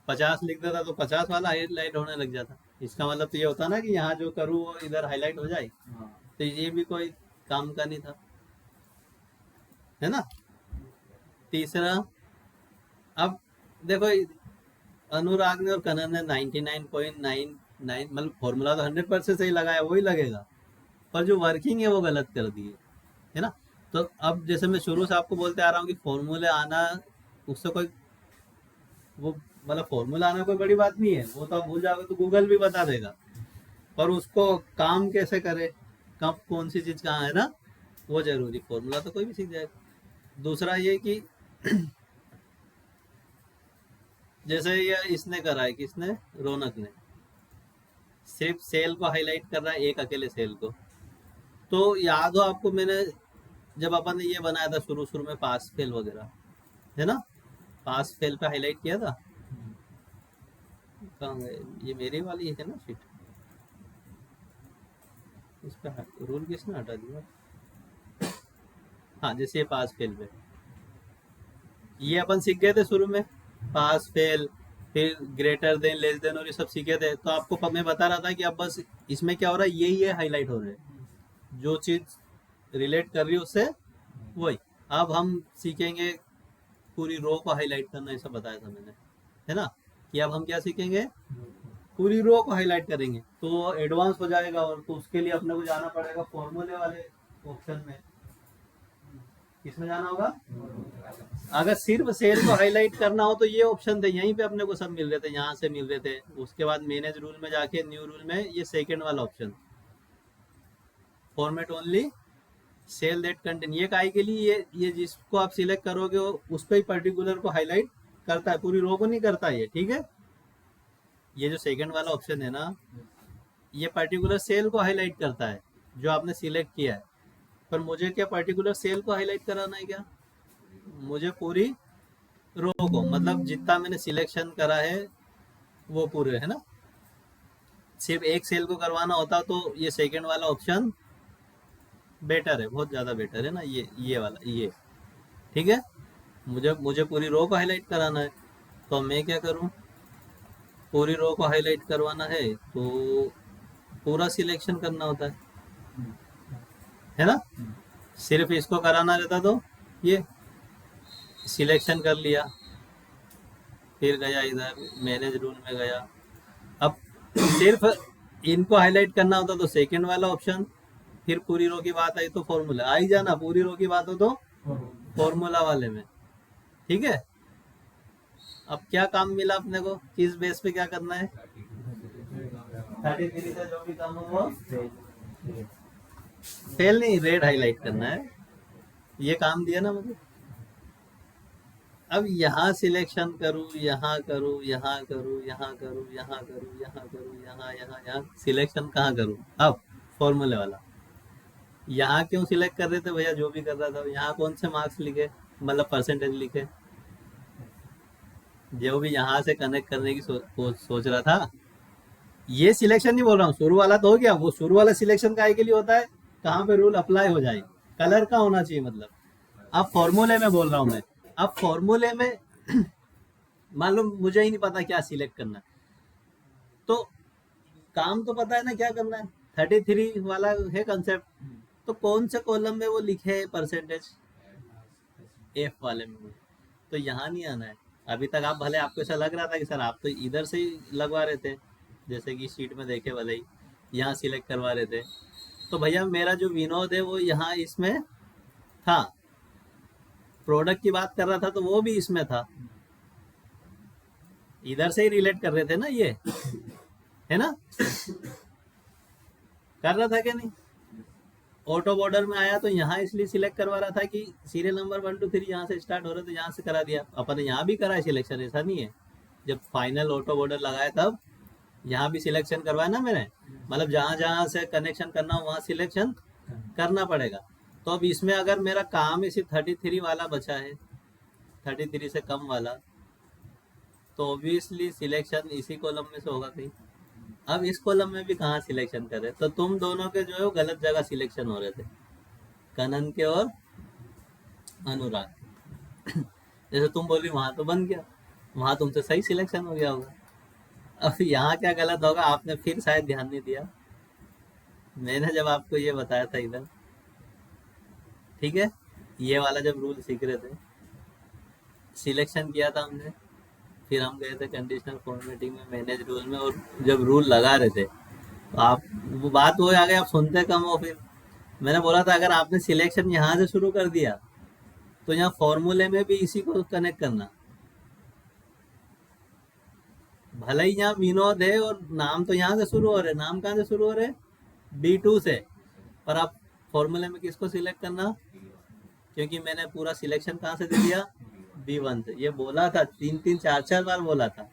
50 लिख देता तो 50 वाला हाईलाइट होने लग जाता। इसका मतलब तो ये होता ना कि यहाँ जो करूँ वो इधर हाईलाइट हो जाए, तो ये भी कोई काम का नहीं था, है ना। तीसरा, अब देखो अनुराग ने और कनन ने 99.99 मतलब फॉर्मूला तो 100% सही लगाया, वही लगेगा, पर जो वर्किंग है वो गलत कर दी है ना। तो अब जैसे मैं शुरू से आपको बोलते आ रहा हूँ कि फॉर्मूले आना उससे कोई वो मतलब फॉर्मूला आना कोई बड़ी बात नहीं है, वो तो आप भूल जाओगे तो गूगल भी बता देगा, पर उसको काम कैसे करे, कब कौन सी चीज कहाँ है ना, वो जरूरी। फॉर्मूला तो कोई भी सीख जाएगा। दूसरा ये कि जैसे ये इसने करा है, किसने, रौनक ने सिर्फ सेल को हाईलाइट कर रहा है, एक अकेले सेल को। तो याद हो आपको मैंने जब अपन ने ये बनाया था शुरू शुरू में पास फेल वगैरह, है ना, पास फेल पे हाईलाइट किया था, कहाँ गए, ये मेरी वाली है ना शीट, इस पे रूल किसने हटा दिया, हाँ जैसे ये पास फेल पे ये अपन सीख गए थे शुरू में, पास फेल फिर ग्रेटर देन लेस देन और ये सब सीखे थे। तो आपको मैं बता रहा था कि अब बस इसमें क्या हो रहा है, यही है हाईलाइट हो रहा है, जो चीज रिलेट कर रही है उससे वही। अब हम सीखेंगे पूरी रो को हाईलाइट करना, ऐसा बताया था मैंने, है ना, कि अब हम क्या सीखेंगे, पूरी रो को हाईलाइट करेंगे, तो एडवांस हो जाएगा। और तो उसके लिए अपने को जाना पड़ेगा फॉर्मूले वाले ऑप्शन में, किसमें जाना होगा, अगर सिर्फ सेल को हाईलाइट करना हो तो ये ऑप्शन थे, यहीं पे अपने को सब मिल रहे थे, यहाँ से मिल रहे थे। उसके बाद मैनेज रूल में जाके न्यू रूल में ये सेकंड वाला option format only cell that contain, ये काहे के लिए, ये जिसको आप सिलेक्ट करोगे उस पर ही पर्टिकुलर को हाईलाइट करता है, पूरी रो को नहीं करता ये, ठीक है। ये जो सेकंड वाला ऑप्शन है ना, ये पर्टिकुलर सेल को हाईलाइट करता है जो आपने सिलेक्ट किया है, पर मुझे क्या पर्टिकुलर सेल को हाईलाइट कराना है, क्या मुझे पूरी रो को, मतलब जितना मैंने सिलेक्शन करा है वो पूरे, है ना। सिर्फ एक सेल को करवाना होता तो ये सेकंड वाला ऑप्शन बेटर है, बहुत ज़्यादा बेटर है ना, ये वाला ये, ठीक है। मुझे पूरी रो को हाईलाइट कराना है, तो मैं क्या करूं, पूरी रो को हाईलाइट करवाना है तो पूरा सिलेक्शन करना होता है ना। सिर्फ इसको कराना रहता तो ये सिलेक्शन कर लिया, फिर गया इधर मैनेज रूल में गया। अब सिर्फ इनको हाईलाइट करना होता तो सेकंड वाला ऑप्शन, फिर पूरी रो की बात आई तो फॉर्मूला आ ही जाना, पूरी रो की बात हो तो फॉर्मूला वाले में, ठीक है। अब क्या काम मिला अपने को, किस बेस पे क्या करना है, 33 से जो भी काम हो वो फेल नहीं, रेड हाईलाइट करना है, ये काम दिया ना मुझे। अब यहाँ सिलेक्शन करूँ, यहाँ करूँ, यहाँ करूँ, यहाँ करूँ, यहाँ करूँ, यहाँ करूँ, यहाँ यहाँ यहाँ सिलेक्शन कहाँ करूँ, अब फॉर्मूले वाला यहाँ क्यों सिलेक्ट कर रहे थे भैया, जो भी कर रहा था यहाँ कौन से मार्क्स लिखे, मतलब परसेंटेज लिखे, जो भी यहाँ से कनेक्ट करने की सोच रहा था। ये सिलेक्शन नहीं बोल रहा हूँ, शुरू वाला तो हो गया, वो शुरू वाला सिलेक्शन काहे के लिए होता है, कहाँ पे रूल अप्लाई हो जाए, कलर का होना चाहिए मतलब। अब फॉर्मूले में बोल रहा हूँ मैं, अब फॉर्मूले में मान लो मुझे ही नहीं पता क्या सिलेक्ट करना है, तो काम तो पता है ना क्या करना है, 33 वाला है कंसेप्ट, तो कौन से कॉलम में वो लिखे है परसेंटेज, एफ वाले में, तो यहाँ नहीं आना है। अभी तक आप भले आपको ऐसा लग रहा था कि सर आप तो इधर से ही लगवा रहे थे, जैसे कि शीट में देखे भले ही यहाँ सिलेक्ट करवा रहे थे, तो भैया मेरा जो विनोद है वो यहाँ इसमें था, प्रोडक्ट की बात कर रहा था तो वो भी इसमें था, इधर से ही रिलेट कर रहे थे ना ये, है ना, कर रहा था कि नहीं। ऑटो बॉर्डर में आया तो यहाँ इसलिए सिलेक्ट करवा रहा था कि सीरियल नंबर 1 2 3 यहाँ से स्टार्ट हो रहे तो यहाँ से करा दिया अपन ने, यहाँ भी करा है सिलेक्शन, ऐसा नहीं है। जब फाइनल ऑटो बॉर्डर लगाया तब यहाँ भी सिलेक्शन करवाया ना मैंने, मतलब जहाँ जहाँ से कनेक्शन करना हो वहाँ सिलेक्शन करना पड़ेगा। तो अब इसमें अगर मेरा काम इसी 33 वाला बचा है, 33 से कम वाला, तो ऑब्वियसली सिलेक्शन इसी कॉलम में से होगा कहीं। अब इस कॉलम में भी कहाँ सिलेक्शन करे, तो तुम दोनों के जो है वो गलत जगह सिलेक्शन हो रहे थे, कनन के और अनुराग के। जैसे तुम बोली वहां तो बन गया, वहां तुमसे सही सिलेक्शन हो गया होगा। अब यहाँ क्या गलत होगा, आपने फिर शायद ध्यान नहीं दिया, मैंने जब आपको ये बताया था इधर, ठीक है, ये वाला जब रूल सीख रहे थे, सिलेक्शन किया था हमने, फिर हम गए थे कंडीशनल फॉर्मेटिंग में, मैनेज रूल में, और जब रूल लगा रहे थे तो आप वो बात वो आ गई, आप सुनते कम हो। फिर मैंने बोला था अगर आपने सिलेक्शन यहाँ से शुरू कर दिया तो यहाँ फॉर्मूले में भी इसी को कनेक्ट करना, भले ही यहाँ विनोद है और नाम तो यहाँ से शुरू हो रहे, नाम कहाँ से शुरू हो रहे, B2 से, पर आप फॉर्मूले में किसको सिलेक्ट करना, क्योंकि मैंने पूरा सिलेक्शन कहाँ से दे दिया, B1 से। ये बोला था 3 4 4 बार बोला था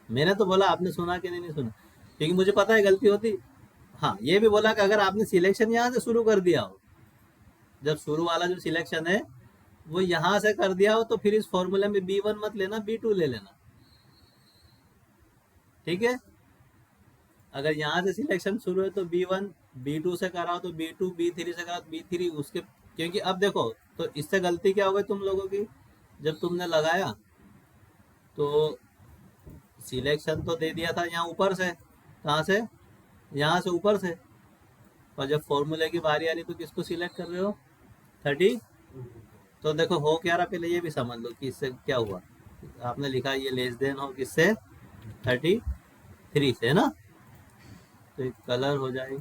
मैंने, तो बोला आपने सुना कि नहीं सुना, क्योंकि मुझे पता है गलती होती। हाँ, ये भी बोला कि अगर आपने सिलेक्शन यहाँ से शुरू कर दिया हो, जब शुरू वाला जो सिलेक्शन है वो यहाँ से कर दिया हो, तो फिर इस फॉर्मूले में B1 मत लेना, B2 ले लेना, ठीक है। अगर यहाँ से सिलेक्शन शुरू है तो B1, B2 से कराओ तो B2, B3 से कराओ तो B3 उसके, क्योंकि अब देखो तो इससे गलती क्या हो गई तुम लोगों की, जब तुमने लगाया तो सिलेक्शन तो दे दिया था यहाँ ऊपर से, कहाँ से, यहाँ से ऊपर से, और जब फॉर्मूले की बारी आ रही तो किसको सिलेक्ट कर रहे हो, 30। तो देखो हो क्या रहा, पहले ये भी समझ लो कि इससे क्या हुआ, आपने लिखा ये लेस देन हो किससे, 33 से, है ना, तो एक कलर हो जाए,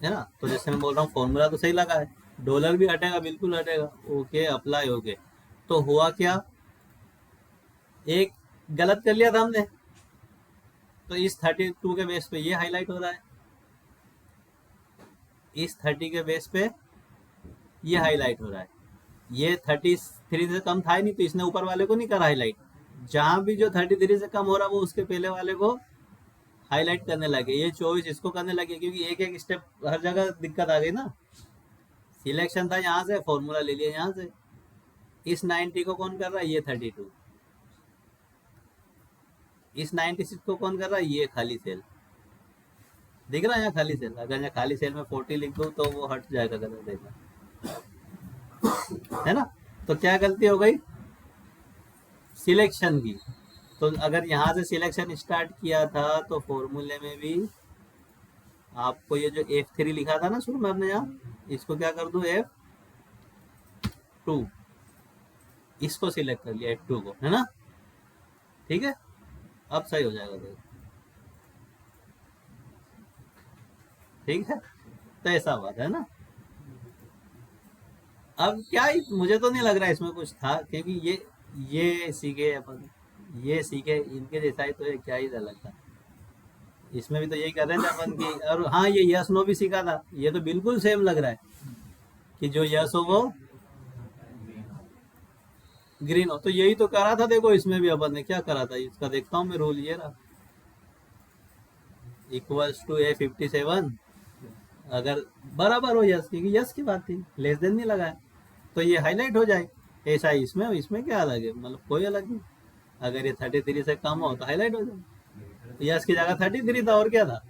है ना। तो जैसे मैं बोल रहा हूँ फॉर्मूला तो सही लगा है, डॉलर भी हटेगा, बिल्कुल हटेगा, ओके अप्लाई हो गए। तो हुआ क्या, एक गलत कर लिया था हमने, तो इस 32 के बेस पे ये हाईलाइट हो रहा है, इस 30 के बेस पे ये हाईलाइट हो रहा है, ये 33 से कम था ही नहीं, तो इसने ऊपर वाले को नहीं करा हाईलाइट, जहां भी जो 33 से कम हो रहा वो उसके पहले वाले को हाईलाइट करने लगे, ये 24 इसको करने लगे, क्योंकि एक एक स्टेप हर जगह दिक्कत आ गई ना। सिलेक्शन था यहाँ से, फॉर्मूला ले लिया यहाँ से, इस 90 को कौन कर रहा है, ये 32, इस 96 को कौन कर रहा है, ये खाली सेल दिख रहा है, यहाँ खाली सेल, अगर यहाँ खाली सेल में 40 लिख दूँ तो वो हट जाएगा गलत, देखना, है ना। तो क्या गलती हो गई, सिलेक्शन की। तो अगर यहाँ से सिलेक्शन स्टार्ट किया था तो फॉर्मूले में भी आपको ये जो F3 लिखा था ना शुरू में आपने, यहाँ इसको क्या कर दूं, F2, इसको सिलेक्ट कर लिया F2 को, है ना, ठीक है, अब सही हो जाएगा, तो ठीक है, तो ऐसा बात है ना। अब क्या मुझे तो नहीं लग रहा है इसमें कुछ था, क्योंकि ये सीखे अपन, ये सीखे, इनके जैसा ही तो ये क्या ही अलग था, इसमें भी तो यही कर रहे थे अपन की। और हाँ, ये यस नो भी सीखा था, ये तो बिल्कुल सेम लग रहा है कि जो यस हो वो ग्रीन हो, तो यही तो करा था। देखो इसमें भी अपन ने क्या करा था, इसका देखता हूँ मैं रूल, ये रहा, इक्वल्स टू A57, अगर बराबर हो यस, क्योंकि यस की बात थी, लेस देन नहीं लगाया, तो ये हाईलाइट हो जाए, ऐसा ही इसमें क्या अलग है, मतलब कोई अलग नहीं, अगर ये 33 से कम हो तो हाईलाइट हो जाए, यस की जगह 33 था, और क्या था।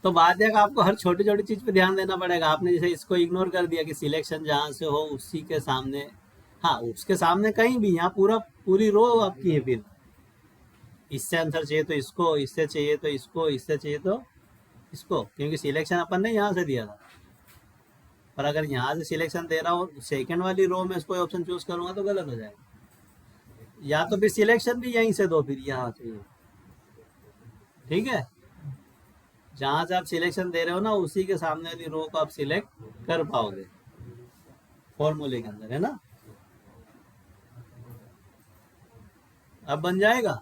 तो बात है कि आपको हर छोटी छोटी चीज पे ध्यान देना पड़ेगा। आपने जैसे इसको इग्नोर कर दिया कि सिलेक्शन जहां से हो उसी के सामने, हाँ उसके सामने कहीं भी, यहाँ पूरी रो आपकी है, फिर इससे आंसर चाहिए तो इसको, इससे चाहिए तो इसको, इससे चाहिए तो इसको, क्योंकि सिलेक्शन अपन ने यहाँ से दिया था। पर अगर यहाँ से सिलेक्शन दे रहा हो सेकंड वाली रो में कोई ऑप्शन चूज करूंगा तो गलत हो जाएगा, या तो फिर सिलेक्शन भी यहीं से दो, फिर यहाँ से, ठीक है। जहां से आप सिलेक्शन दे रहे हो ना उसी के सामने वाली रो को आप सिलेक्ट कर पाओगे फॉर्मूले के अंदर, है ना। अब बन जाएगा,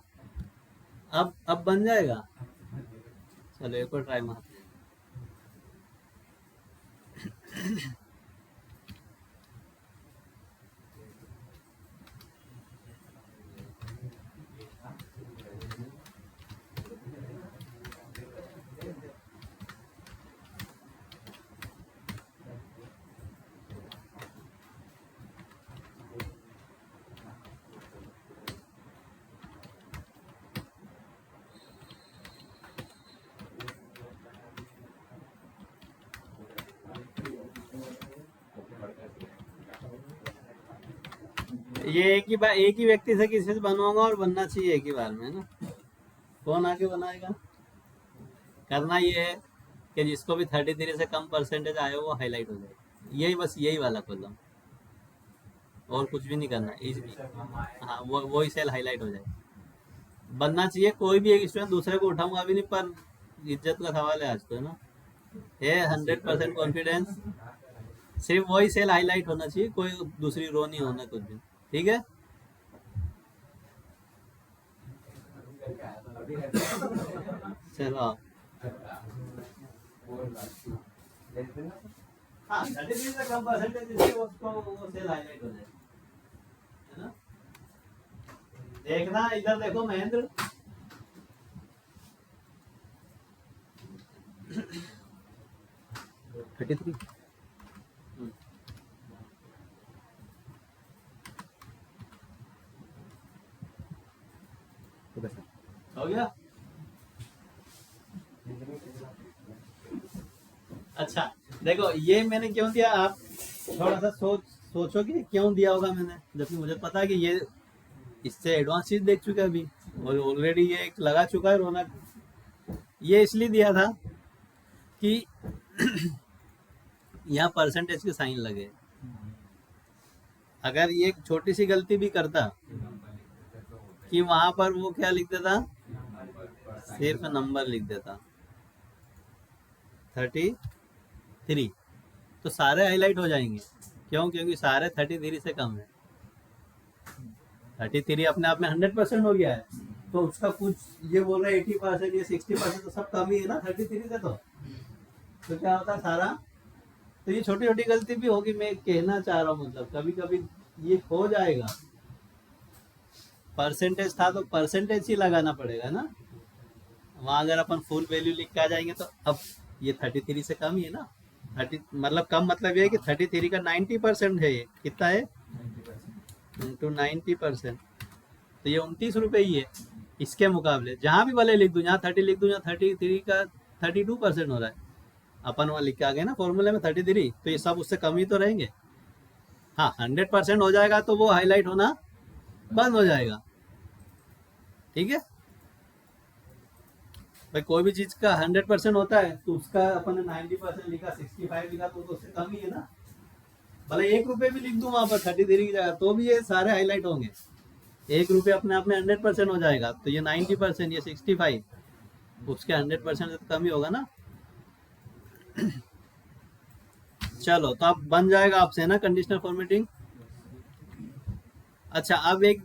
अब बन जाएगा। चलो एक और ट्राई मारते हैं। ये एक ही व्यक्ति से किसी से बनवाऊंगा और बनना चाहिए एक ही बार में, है ना। कौन आके बनाएगा। करना ये है कि जिसको भी 33 से कम परसेंटेज आए वो हाईलाइट हो जाए, यही बस यही वाला कॉलम, और कुछ भी नहीं करना हाँ वही सेल हाईलाइट हो जाए, बनना चाहिए। कोई भी एक स्टूडेंट दूसरे को उठाऊंगा भी नहीं, पर इज्जत का सवाल है आज तो, है ना। ये 100% कॉन्फिडेंस, सिर्फ वही सेल हाईलाइट होना चाहिए, कोई दूसरी रो नहीं होना कुछ भी, ठीक है। चलो हाँ 33 से कम परसेंटेज उसको वो सेल हाईलाइट हो जाए, है ना। देखना इधर देखो महेंद्र, 33 हो गया। अच्छा देखो ये मैंने क्यों दिया, आप थोड़ा सा सोचो कि क्यों दिया होगा मैंने, जबकि मुझे पता है कि ये इससे एडवांस चीज देख चुका है अभी, और ऑलरेडी ये एक लगा चुका है रौनक। ये इसलिए दिया था कि यहाँ परसेंटेज के साइन लगे, अगर ये एक छोटी सी गलती भी करता कि वहां पर वो क्या लिख देता, सिर्फ नंबर लिख देता 33, तो सारे हाईलाइट हो जाएंगे। क्यों, क्योंकि सारे 33 से कम है। 33 अपने आप में 100% हो गया है, तो उसका कुछ ये बोल रहे 80% या 60% तो सब कम ही है ना 33 से। तो क्या होता सारा, तो ये छोटी छोटी गलती भी होगी, मैं कहना चाह रहा हूँ, मतलब कभी कभी ये हो जाएगा। परसेंटेज था तो परसेंटेज ही लगाना पड़ेगा ना, वहां अगर अपन फुल वैल्यू लिख के आ जाएंगे तो अब ये 33 से कम ही है ना। 30 मतलब कम मतलब ये है कि 33 का 90% है, ये कितना है इंटू 90%, तो ये 29 रुपये ही है। इसके मुकाबले जहां भी भले लिख दूं, यहाँ 30 लिख दूं, यहाँ 33 का 32% हो रहा है। अपन वहां लिख के आ गए ना फॉर्मूले में 33, तो ये सब उससे कम ही तो रहेंगे। हाँ 100% हो जाएगा तो वो हाईलाइट होना बंद हो जाएगा, ठीक है भाई। कोई भी चीज का 100% होता है तो उसका अपन ने 90% लिखा, 65 लिखा, तो उससे कम ही है ना। भले 1 रुपये भी लिख दूं वहां पर 33 की जगह, तो भी ये सारे हाईलाइट होंगे। 1 रुपये अपने आप में 100% हो जाएगा, तो ये 90%, ये 65, उसके 100% से तो कम ही होगा ना। चलो तो अब बन जाएगा आपसे ना कंडीशनल फॉर्मेटिंग। अच्छा अब एक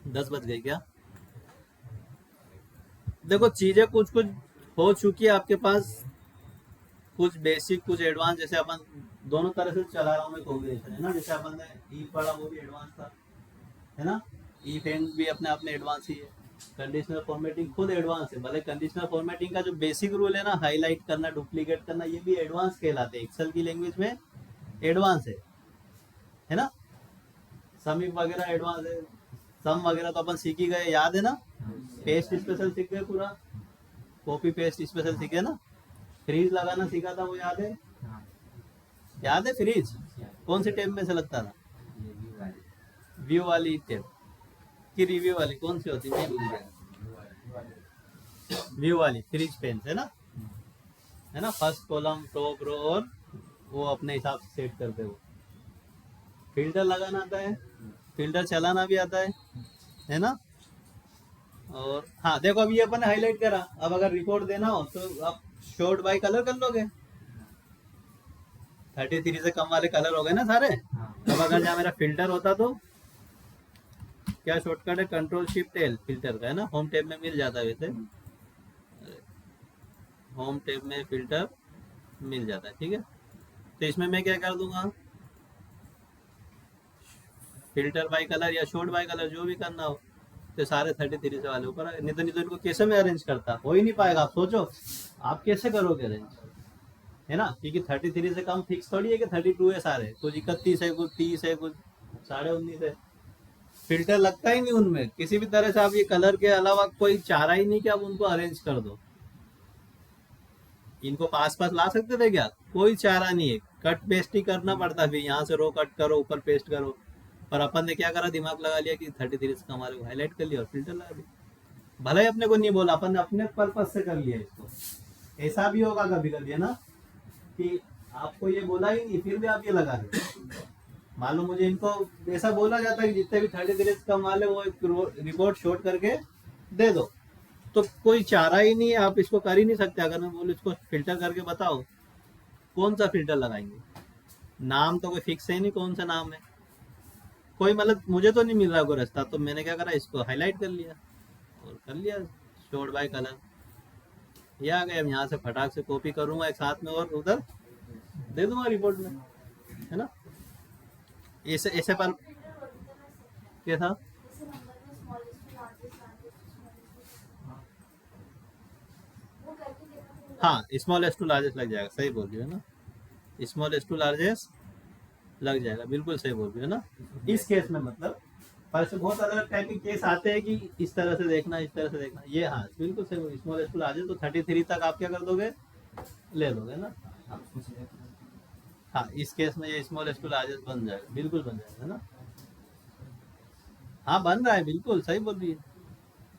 10 बज गए क्या। देखो चीजें कुछ कुछ हो चुकी है आपके पास, कुछ बेसिक कुछ एडवांस, जैसे अपन दोनों तरह से चला रहा हूँ मैं कॉम्बिनेशन, है ना। जैसे अपन ने ई पढ़ा वो भी एडवांस था, है ना। ई फेन भी अपने आप में एडवांस ही है, कंडीशनल फॉर्मेटिंग खुद एडवांस है। भले कंडीशनल फॉर्मेटिंग का जो बेसिक रूल है ना, हाईलाइट करना, डुप्लीकेट करना, ये भी एडवांस कहलाते हैं, एक्सेल की लैंग्वेज में एडवांस है ना। समीप वगैरह एडवांस है, सम वगैरह तो अपन सीख ही गए, याद है ना। पेस्ट स्पेशल सीख गए पूरा, कॉपी पेस्ट स्पेशल सीखे ना। फ्रीज लगाना सीखा था, वो याद है, याद है फ्रीज कौन से टेप में से लगता था, व्यू वाली टेप की रिव्यू वाली कौन सी होती है, व्यू वाली फ्रीज पेन है ना। फर्स्ट कॉलम, टॉप रो, और वो अपने हिसाब से सेट करते हो। फिल्टर लगाना आता है, फिल्टर चलाना भी आता है ना। और हाँ देखो अभी अपन ने हाईलाइट करा, अब अगर रिपोर्ट देना हो तो आप शॉर्ट बाय कलर कर लोगे। 33 से कम वाले कलर हो गए ना सारे। हाँ अब अगर जहाँ मेरा फिल्टर होता तो क्या शॉर्टकट है, कंट्रोल शिफ्ट एल फिल्टर का है ना, होम टैब में मिल जाता है वैसे, होम टैब में फिल्टर मिल जाता है, ठीक है। तो इसमें मैं क्या कर दूंगा, फिल्टर बाय कलर या शॉर्ट बाय कलर जो भी करना हो, तो सारे 33 से वाले ऊपर नहीं तो इनको कैसे मैं अरेंज करता, हो ही नहीं पाएगा। आप सोचो आप कैसे करोगे अरेंज, है ना, क्योंकि 33 से कम फिक्स थोड़ी है कि 32 है सारे, कुछ 31 है, कुछ 30 है, कुछ 19.5 है। फिल्टर लगता ही नहीं उनमें किसी भी तरह से। आप ये कलर के अलावा कोई चारा ही नहीं कि आप उनको अरेंज कर दो। इनको पास पास ला सकते थे क्या, कोई चारा नहीं है, कट पेस्ट ही करना पड़ता, फिर यहाँ से रो कट करो, ऊपर पेस्ट करो। पर अपन ने क्या करा, दिमाग लगा लिया कि 33 का हमारे को हाईलाइट कर लिया और फिल्टर लगा दिया। भले ही अपने को नहीं बोला, अपन ने अपने पर्पज से कर लिया इसको। ऐसा भी होगा कभी कभी, है ना, कि आपको ये बोला ही नहीं फिर भी आप ये लगा रहे। मान लो मुझे इनको ऐसा बोला जाता है कि जितने भी 33 कम वाले वो एक रिपोर्ट शॉर्ट करके दे दो, तो कोई चारा ही नहीं है, आप इसको कर ही नहीं सकते। अगर मैं बोलूँ इसको फिल्टर करके बताओ, कौन सा फिल्टर लगाएंगे, नाम तो कोई फिक्स है नहीं, कौन सा नाम है, कोई मतलब मुझे तो नहीं मिल रहा कोई रास्ता। तो मैंने क्या करा, इसको हाईलाइट कर लिया और कर लिया शॉर्ट बाय कलर। ये आ गया, अब यहाँ से फटाक से कॉपी करूंगा एक साथ में और उधर दे दूंगा रिपोर्ट में, है ना। ऐसे ऐसे पर क्या था, हाँ स्मॉल एस टू लार्जेस्ट लग जाएगा, सही बोल रही हो ना, स्मॉल एस टू लार्जेस्ट लग जाएगा, बिल्कुल सही बोल रही हो ना। इस केस में मतलब, पर से बहुत अलग टाइप के केस आते हैं कि इस तरह से देखना, इस तरह से देखना, ये हाँ बिल्कुल सही, स्मॉल एस टू लार्जेस्ट तो 33 तक आप क्या कर दोगे, ले लोगे ना। आप उसको select कर हाँ इस केस में ये स्मॉल एस टू लार्जेस्ट बन जाएगा, बिल्कुल बन जाएगा, है ना। हाँ बन रहा है, बिल्कुल सही बोल रही है।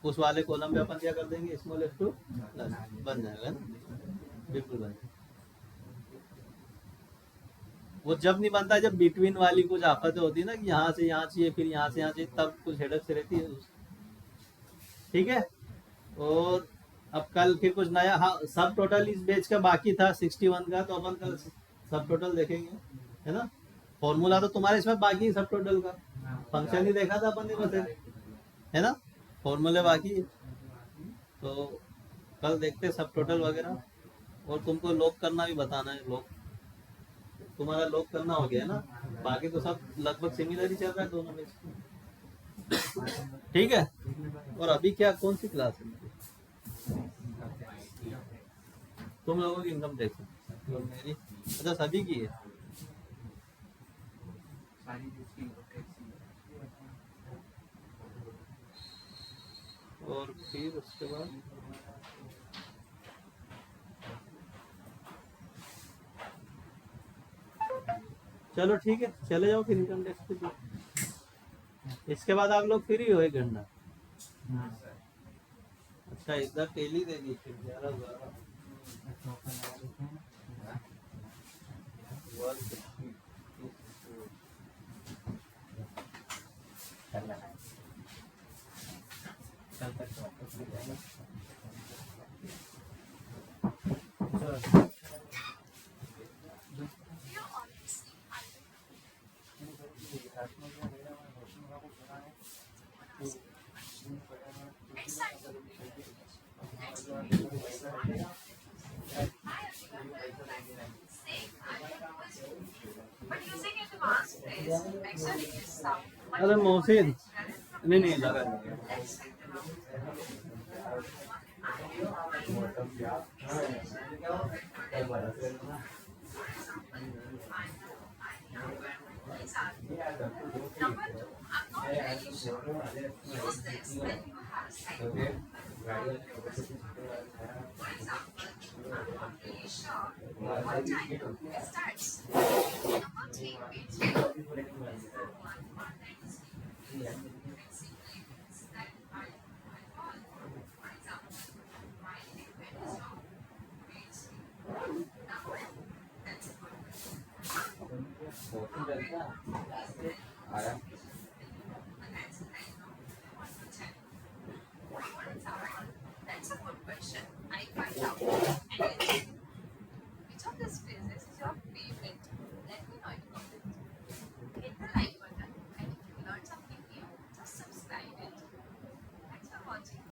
उस वाले कॉलम पे अपन क्या कर देंगे, स्मॉल एस टू बन जाएगा ना, बिल्कुल बन जाएगा। वो जब नहीं बनता जब बिटवीन वाली कुछ आफतें होती है ना, कि यहाँ से यहाँ चाहिए, फिर यहाँ से यहाँ चाहिए, तब कुछ हेडक से रहती है, ठीक है। और अब कल फिर कुछ नया, हाँ सब टोटल इस बेच का बाकी था 61 का, तो अपन कल सब टोटल देखेंगे, है ना। फॉर्मूला तो तुम्हारे इसमें बाकी है सब टोटल का, फंक्शन ही देखा था अपन ने बस, है ना, फॉर्मूले बाकी है। तो कल देखते सब टोटल वगैरह, और तुमको लॉक करना भी बताना है, लॉक तुम्हारा लॉक करना हो गया है ना, बाकी तो सब लगभग सिमिलर ही चल रहा है दोनों में, ठीक है। और अभी क्या कौन सी क्लास है तुम लोगों की, इनकम टैक्स और मेरी, अच्छा सभी की है। सारी जिसकी income tax और फिर उसके बाद चलो ठीक है, चले जाओ फिर इनकम टैक्स पे। इसके बाद आप लोग फ्री हो 1 घंटा। अच्छा इधर टेली दे दी फिर 11-12 कर लेना है। कल तक वापस मिल जाएगा। अरे मोहसिन, नहीं नहीं लगा आया